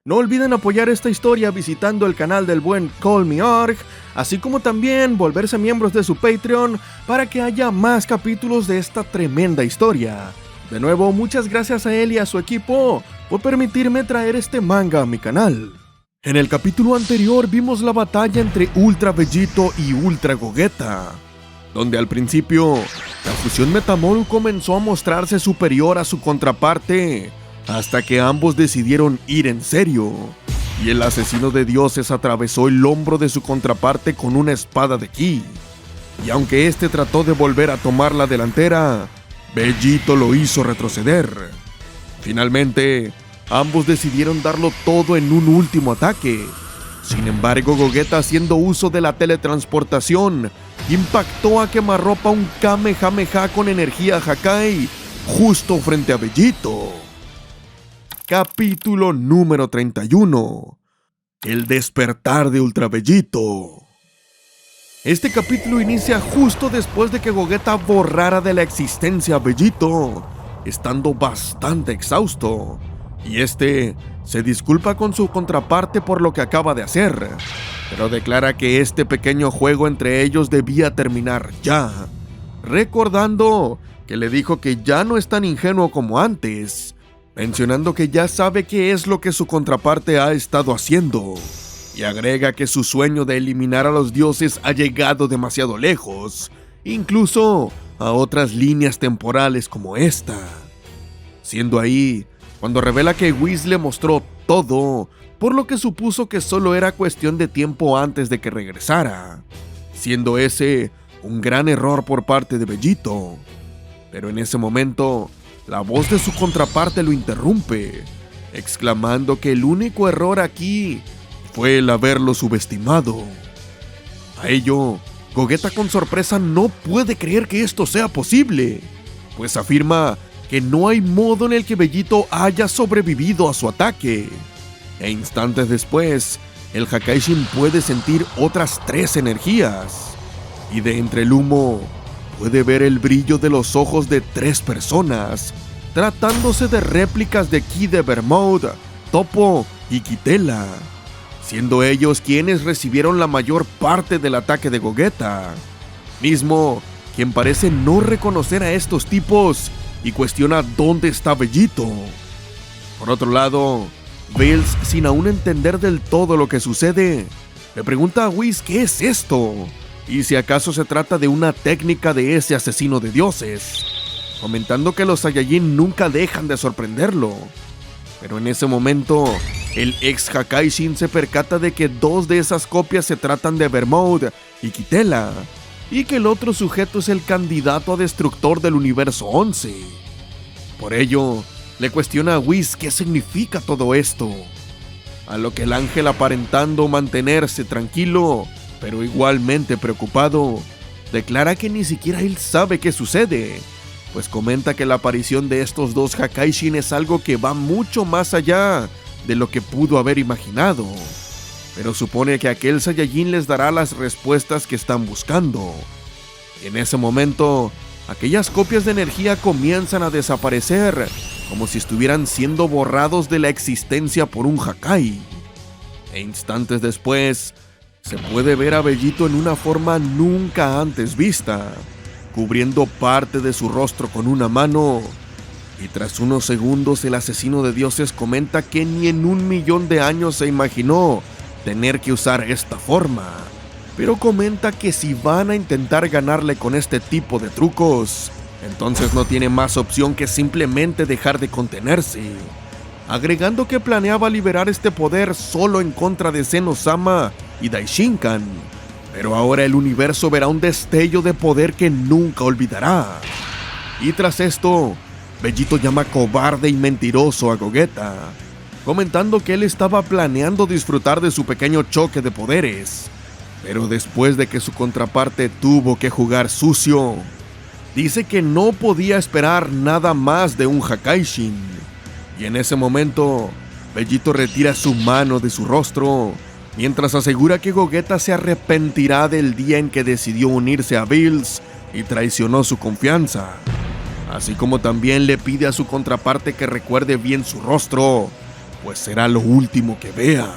No olviden apoyar esta historia visitando el canal del buen CallMeArg, así como también volverse miembros de su Patreon para que haya más capítulos de esta tremenda historia. De nuevo, muchas gracias a él y a su equipo por permitirme traer este manga a mi canal. En el capítulo anterior vimos la batalla entre Ultra Vegito y Ultra Gogeta, donde al principio la fusión Metamol comenzó a mostrarse superior a su contraparte, hasta que ambos decidieron ir en serio, y el asesino de dioses atravesó el hombro de su contraparte con una espada de ki. Y aunque este trató de volver a tomar la delantera, Vegito lo hizo retroceder. Finalmente, ambos decidieron darlo todo en un último ataque. Sin embargo, Gogeta, haciendo uso de la teletransportación, impactó a quemarropa un Kamehameha con energía Hakai justo frente a Vegito. Capítulo número 31. El despertar de Ultra Vegito. Este capítulo inicia justo después de que Gogeta borrara de la existencia a Vegito, estando bastante exhausto, y este se disculpa con su contraparte por lo que acaba de hacer, pero declara que este pequeño juego entre ellos debía terminar ya, recordando que le dijo que ya no es tan ingenuo como antes, mencionando que ya sabe qué es lo que su contraparte ha estado haciendo, y agrega que su sueño de eliminar a los dioses ha llegado demasiado lejos, incluso a otras líneas temporales como esta. Siendo ahí cuando revela que Whis le mostró todo, por lo que supuso que solo era cuestión de tiempo antes de que regresara, siendo ese un gran error por parte de Vegito. Pero en ese momento, la voz de su contraparte lo interrumpe, exclamando que el único error aquí fue el haberlo subestimado. A ello, Gogeta con sorpresa no puede creer que esto sea posible, pues afirma que no hay modo en el que Vegito haya sobrevivido a su ataque. E instantes después, el Hakaishin puede sentir otras 3 energías, y de entre el humo puede ver el brillo de los ojos de 3 personas, tratándose de réplicas de Ki de Bermode, Topo y Kitela, siendo ellos quienes recibieron la mayor parte del ataque de Gogeta, mismo quien parece no reconocer a estos tipos y cuestiona dónde está Vegito. Por otro lado, Bills, sin aún entender del todo lo que sucede, le pregunta a Whis qué es esto, y si acaso se trata de una técnica de ese asesino de dioses, comentando que los Saiyajin nunca dejan de sorprenderlo. Pero en ese momento, el ex Hakaishin se percata de que 2 de esas copias se tratan de Bermode y Kitela, y que el otro sujeto es el candidato a destructor del universo 11. Por ello, le cuestiona a Whis qué significa todo esto, a lo que el ángel, aparentando mantenerse tranquilo, pero igualmente preocupado, declara que ni siquiera él sabe qué sucede, pues comenta que la aparición de estos 2 Hakaishin es algo que va mucho más allá de lo que pudo haber imaginado, pero supone que aquel Saiyajin les dará las respuestas que están buscando. En ese momento, aquellas copias de energía comienzan a desaparecer, como si estuvieran siendo borrados de la existencia por un Hakai. E instantes después, se puede ver a Vegito en una forma nunca antes vista, cubriendo parte de su rostro con una mano, y tras unos segundos el asesino de dioses comenta que ni en 1.000.000 de años se imaginó tener que usar esta forma, pero comenta que si van a intentar ganarle con este tipo de trucos, entonces no tiene más opción que simplemente dejar de contenerse, agregando que planeaba liberar este poder solo en contra de Zeno-sama y Daishinkan, pero ahora el universo verá un destello de poder que nunca olvidará. Y tras esto, Vegito llama cobarde y mentiroso a Gogeta, comentando que él estaba planeando disfrutar de su pequeño choque de poderes, pero después de que su contraparte tuvo que jugar sucio, dice que no podía esperar nada más de un Hakaishin, y en ese momento, Vegito retira su mano de su rostro, mientras asegura que Gogeta se arrepentirá del día en que decidió unirse a Bills y traicionó su confianza, así como también le pide a su contraparte que recuerde bien su rostro, pues será lo último que vea.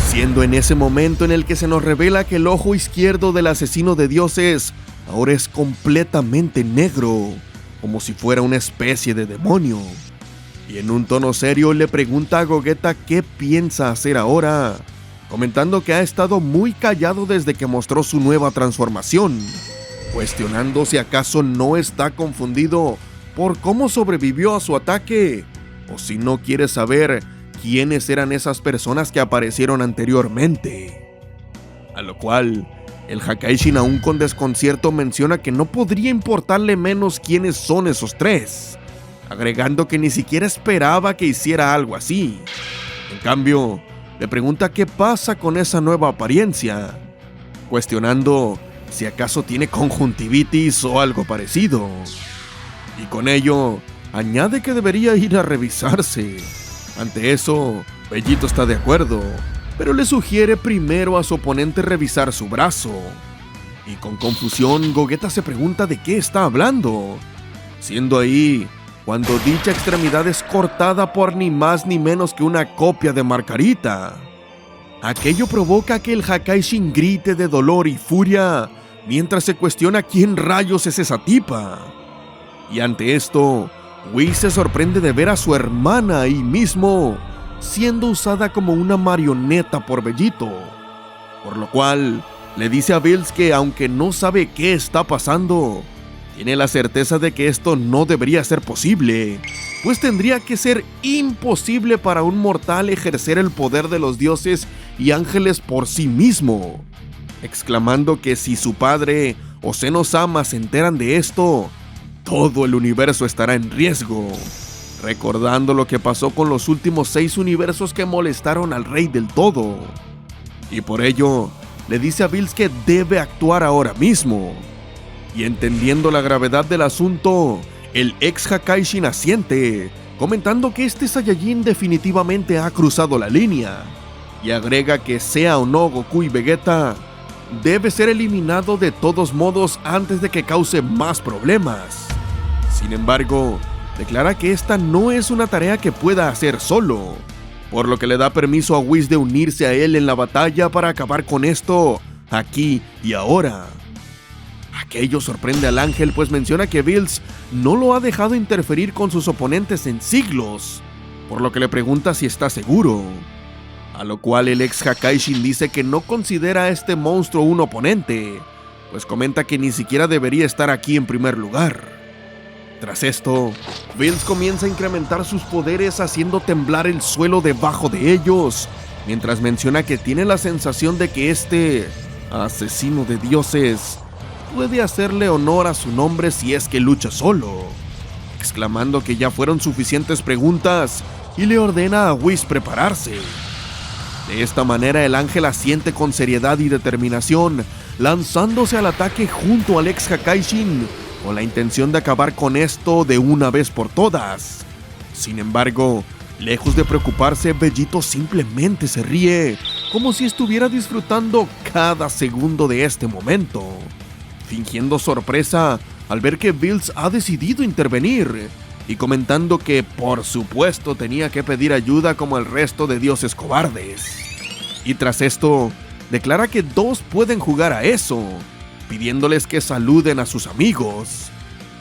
Siendo en ese momento en el que se nos revela que el ojo izquierdo del asesino de dioses ahora es completamente negro, como si fuera una especie de demonio. Y en un tono serio le pregunta a Gogeta qué piensa hacer ahora, comentando que ha estado muy callado desde que mostró su nueva transformación, cuestionando si acaso no está confundido por cómo sobrevivió a su ataque, o si no quiere saber quiénes eran esas personas que aparecieron anteriormente. A lo cual, el Hakaishin, aún con desconcierto, menciona que no podría importarle menos quiénes son esos tres, agregando que ni siquiera esperaba que hiciera algo así. En cambio, le pregunta qué pasa con esa nueva apariencia, cuestionando si acaso tiene conjuntivitis o algo parecido. Y con ello, añade que debería ir a revisarse. Ante eso, Vegito está de acuerdo, pero le sugiere primero a su oponente revisar su brazo. Y con confusión, Gogeta se pregunta de qué está hablando, siendo ahí cuando dicha extremidad es cortada por ni más ni menos que una copia de Margarita. Aquello provoca que el Hakaishin grite de dolor y furia, mientras se cuestiona quién rayos es esa tipa. Y ante esto, Whis se sorprende de ver a su hermana ahí mismo, siendo usada como una marioneta por Vegito, por lo cual le dice a Bills que aunque no sabe qué está pasando, tiene la certeza de que esto no debería ser posible, pues tendría que ser imposible para un mortal ejercer el poder de los dioses y ángeles por sí mismo, exclamando que si su padre o Zeno-sama se enteran de esto, todo el universo estará en riesgo, recordando lo que pasó con los últimos 6 universos que molestaron al Rey del Todo. Y por ello, le dice a Bills que debe actuar ahora mismo. Y entendiendo la gravedad del asunto, el ex Hakaishin asiente, comentando que este Saiyajin definitivamente ha cruzado la línea, y agrega que sea o no Goku y Vegeta, debe ser eliminado de todos modos antes de que cause más problemas. Sin embargo, declara que esta no es una tarea que pueda hacer solo, por lo que le da permiso a Whis de unirse a él en la batalla para acabar con esto aquí y ahora. Aquello sorprende al ángel, pues menciona que Bills no lo ha dejado interferir con sus oponentes en siglos, por lo que le pregunta si está seguro, a lo cual el ex Hakaishin dice que no considera a este monstruo un oponente, pues comenta que ni siquiera debería estar aquí en primer lugar. Tras esto, Bills comienza a incrementar sus poderes haciendo temblar el suelo debajo de ellos, mientras menciona que tiene la sensación de que este asesino de dioses puede hacerle honor a su nombre si es que lucha solo, exclamando que ya fueron suficientes preguntas y le ordena a Whis prepararse. De esta manera el ángel asiente con seriedad y determinación, lanzándose al ataque junto al ex Hakaishin, con la intención de acabar con esto de una vez por todas. Sin embargo, lejos de preocuparse, Vegito simplemente se ríe, como si estuviera disfrutando cada segundo de este momento, fingiendo sorpresa al ver que Bills ha decidido intervenir, y comentando que por supuesto tenía que pedir ayuda como el resto de dioses cobardes. Y tras esto, declara que 2 pueden jugar a eso, pidiéndoles que saluden a sus amigos.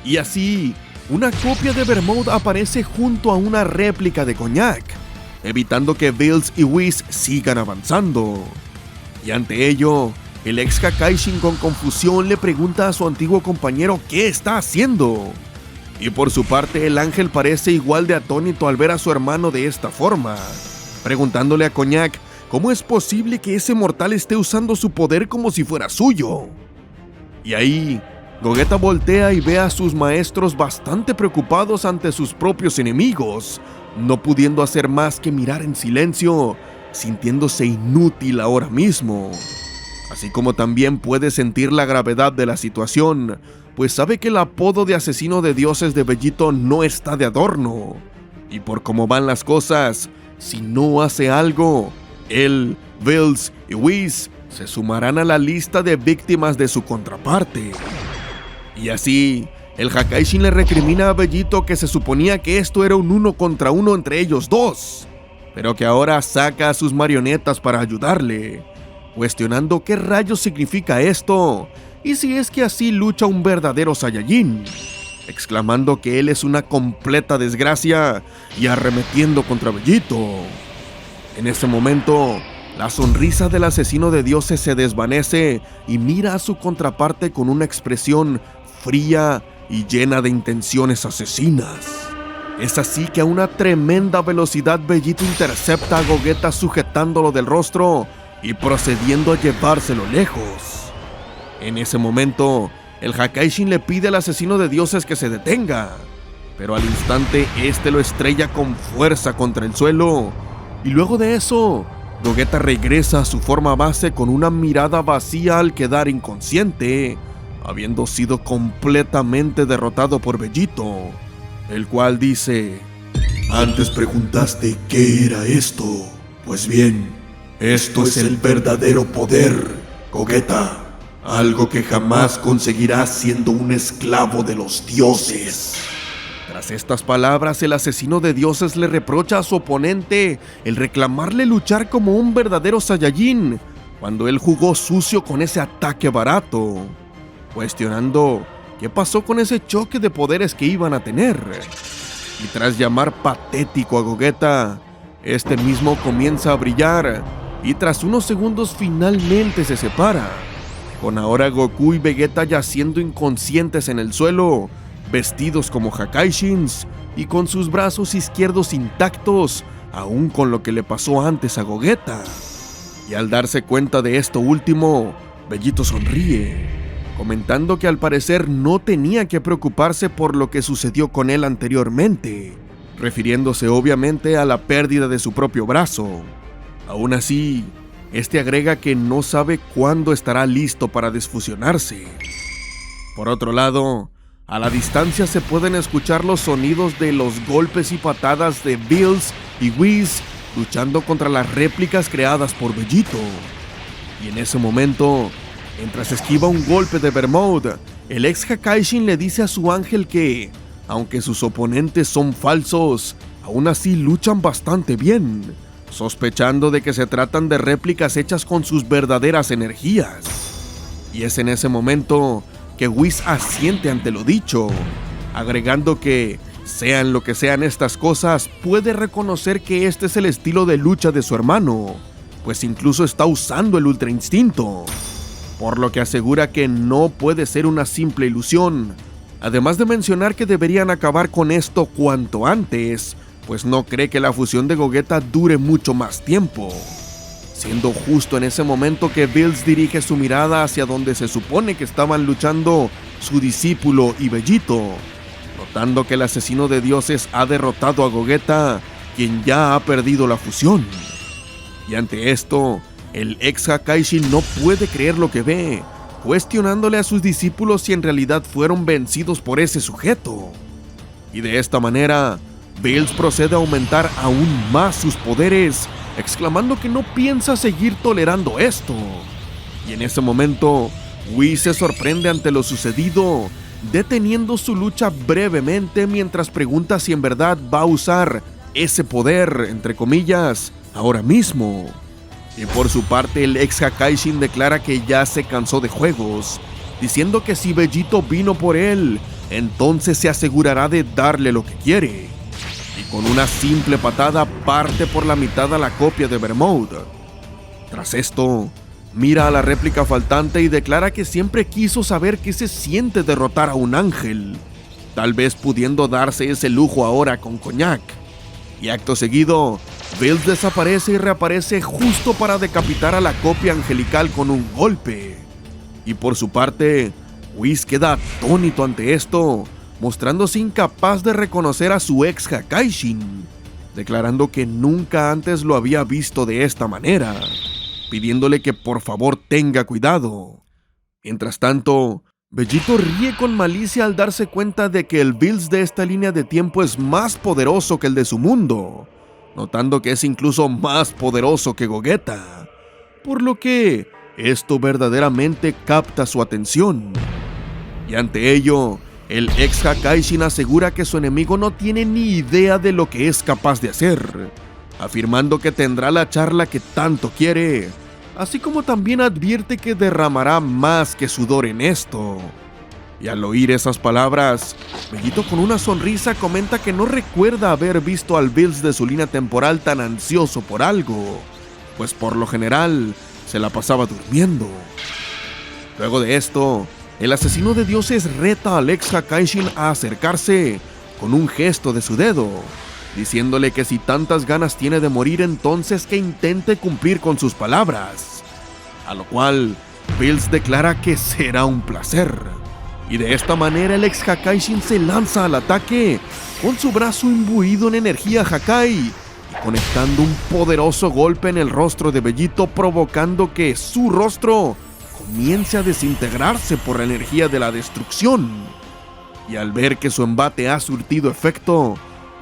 Y así, una copia de Bermode aparece junto a una réplica de Cognac, evitando que Bills y Whis sigan avanzando. Y ante ello, el ex Hakaishin con confusión le pregunta a su antiguo compañero qué está haciendo. Y por su parte, el ángel parece igual de atónito al ver a su hermano de esta forma, preguntándole a Cognac cómo es posible que ese mortal esté usando su poder como si fuera suyo. Y ahí, Gogeta voltea y ve a sus maestros bastante preocupados ante sus propios enemigos, no pudiendo hacer más que mirar en silencio, sintiéndose inútil ahora mismo. Así como también puede sentir la gravedad de la situación, pues sabe que el apodo de asesino de dioses de Vegito no está de adorno. Y por cómo van las cosas, si no hace algo, él, Bills y Whis se sumarán a la lista de víctimas de su contraparte. Y así, el Hakaishin le recrimina a Vegito que se suponía que esto era un 1 contra 1 entre ellos dos, pero que ahora saca a sus marionetas para ayudarle, cuestionando qué rayos significa esto y si es que así lucha un verdadero Saiyajin, exclamando que él es una completa desgracia y arremetiendo contra Vegito. En ese momento, la sonrisa del asesino de dioses se desvanece y mira a su contraparte con una expresión fría y llena de intenciones asesinas. Es así que a una tremenda velocidad Vegito intercepta a Gogeta sujetándolo del rostro y procediendo a llevárselo lejos. En ese momento, el Hakaishin le pide al asesino de dioses que se detenga, pero al instante este lo estrella con fuerza contra el suelo, y luego de eso, Gogeta regresa a su forma base con una mirada vacía al quedar inconsciente, habiendo sido completamente derrotado por Vegito, el cual dice: Antes preguntaste qué era esto. Pues bien, esto es el verdadero poder, Gogeta. Algo que jamás conseguirás siendo un esclavo de los dioses. Tras estas palabras, el asesino de dioses le reprocha a su oponente el reclamarle luchar como un verdadero Saiyajin, cuando él jugó sucio con ese ataque barato, cuestionando qué pasó con ese choque de poderes que iban a tener. Y tras llamar patético a Gogeta, este mismo comienza a brillar y tras unos segundos finalmente se separa, con ahora Goku y Vegeta yaciendo inconscientes en el suelo, vestidos como Hakaishins y con sus brazos izquierdos intactos, aún con lo que le pasó antes a Gogeta. Y al darse cuenta de esto último, Vegito sonríe, comentando que al parecer no tenía que preocuparse por lo que sucedió con él anteriormente, refiriéndose obviamente a la pérdida de su propio brazo. Aún así, este agrega que no sabe cuándo estará listo para desfusionarse. Por otro lado, a la distancia se pueden escuchar los sonidos de los golpes y patadas de Bills y Whis luchando contra las réplicas creadas por Vegito. Y en ese momento, mientras esquiva un golpe de Bermode, el ex Hakaishin le dice a su ángel que, aunque sus oponentes son falsos, aún así luchan bastante bien, sospechando de que se tratan de réplicas hechas con sus verdaderas energías. Y es en ese momento que Whis asiente ante lo dicho, agregando que, sean lo que sean estas cosas, puede reconocer que este es el estilo de lucha de su hermano, pues incluso está usando el Ultra Instinto, por lo que asegura que no puede ser una simple ilusión, además de mencionar que deberían acabar con esto cuanto antes, pues no cree que la fusión de Gogeta dure mucho más tiempo, siendo justo en ese momento que Bills dirige su mirada hacia donde se supone que estaban luchando su discípulo y Vegito, notando que el asesino de dioses ha derrotado a Gogeta, quien ya ha perdido la fusión. Y ante esto, el ex Hakaishin no puede creer lo que ve, cuestionándole a sus discípulos si en realidad fueron vencidos por ese sujeto. Y de esta manera, Bills procede a aumentar aún más sus poderes, exclamando que no piensa seguir tolerando esto. Y en ese momento, Whis se sorprende ante lo sucedido, deteniendo su lucha brevemente mientras pregunta si en verdad va a usar ese poder, entre comillas, ahora mismo. Y por su parte, el ex Hakaishin declara que ya se cansó de juegos, diciendo que si Vegito vino por él, entonces se asegurará de darle lo que quiere. Y con una simple patada parte por la mitad a la copia de Bermode. Tras esto, mira a la réplica faltante y declara que siempre quiso saber qué se siente derrotar a un ángel, tal vez pudiendo darse ese lujo ahora con Cognac. Y acto seguido, Bills desaparece y reaparece justo para decapitar a la copia angelical con un golpe. Y por su parte, Whis queda atónito ante esto, mostrándose incapaz de reconocer a su ex Hakaishin, declarando que nunca antes lo había visto de esta manera, pidiéndole que por favor tenga cuidado. Mientras tanto, Vegito ríe con malicia al darse cuenta de que el Bills de esta línea de tiempo es más poderoso que el de su mundo, notando que es incluso más poderoso que Gogeta, por lo que esto verdaderamente capta su atención. Y ante ello, el ex Hakaishin asegura que su enemigo no tiene ni idea de lo que es capaz de hacer, afirmando que tendrá la charla que tanto quiere, así como también advierte que derramará más que sudor en esto. Y al oír esas palabras, Bellito con una sonrisa comenta que no recuerda haber visto al Bills de su línea temporal tan ansioso por algo, pues por lo general se la pasaba durmiendo. Luego de esto, el asesino de dioses reta a Lex Hakaishin a acercarse con un gesto de su dedo, diciéndole que si tantas ganas tiene de morir, entonces que intente cumplir con sus palabras, a lo cual Bills declara que será un placer. Y de esta manera el ex Hakaishin se lanza al ataque con su brazo imbuido en energía Hakai y conectando un poderoso golpe en el rostro de Bellito, provocando que su rostro comience a desintegrarse por la energía de la destrucción. Y al ver que su embate ha surtido efecto,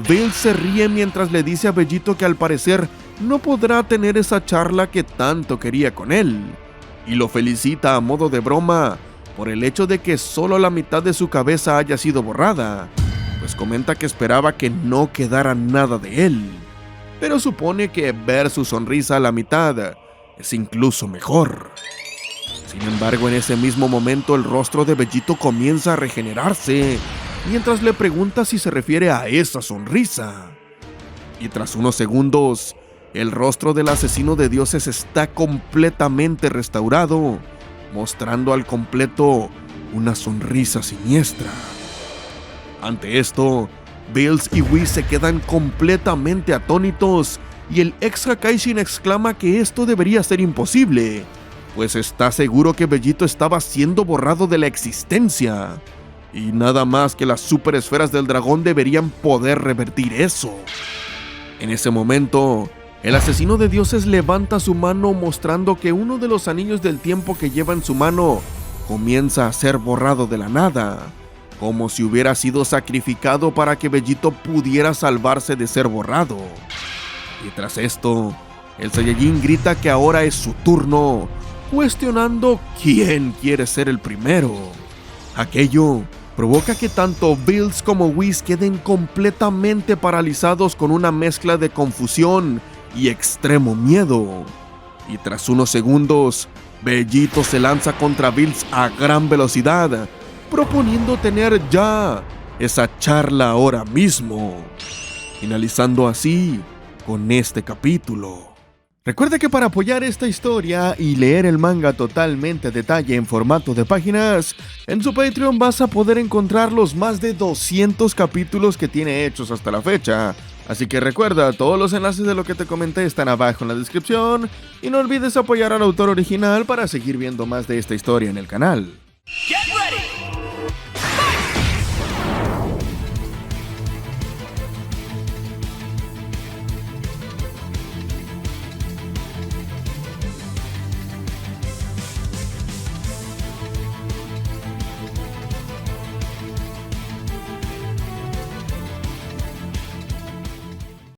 Bills se ríe mientras le dice a Bellito que al parecer no podrá tener esa charla que tanto quería con él, y lo felicita a modo de broma por el hecho de que solo la mitad de su cabeza haya sido borrada, pues comenta que esperaba que no quedara nada de él, pero supone que ver su sonrisa a la mitad es incluso mejor. Sin embargo, en ese mismo momento el rostro de Bellito comienza a regenerarse, mientras le pregunta si se refiere a esa sonrisa. Y tras unos segundos, el rostro del asesino de dioses está completamente restaurado, mostrando al completo una sonrisa siniestra. Ante esto, Bills y Whis se quedan completamente atónitos y el ex Hakaishin exclama que esto debería ser imposible, pues está seguro que Bellito estaba siendo borrado de la existencia y nada más que las super esferas del dragón deberían poder revertir eso. En ese momento, el asesino de dioses levanta su mano mostrando que uno de los anillos del tiempo que lleva en su mano comienza a ser borrado de la nada, como si hubiera sido sacrificado para que Bellito pudiera salvarse de ser borrado. Y tras esto, el Saiyajin grita que ahora es su turno, cuestionando quién quiere ser el primero. Aquello provoca que tanto Bills como Whis queden completamente paralizados con una mezcla de confusión y extremo miedo. Y tras unos segundos, Bellito se lanza contra Bills a gran velocidad, proponiendo tener ya esa charla ahora mismo, finalizando así con este capítulo. Recuerda que para apoyar esta historia y leer el manga totalmente a detalle en formato de páginas, en su Patreon vas a poder encontrar los más de 200 capítulos que tiene hechos hasta la fecha. Así que recuerda, todos los enlaces de lo que te comenté están abajo en la descripción y no olvides apoyar al autor original para seguir viendo más de esta historia en el canal.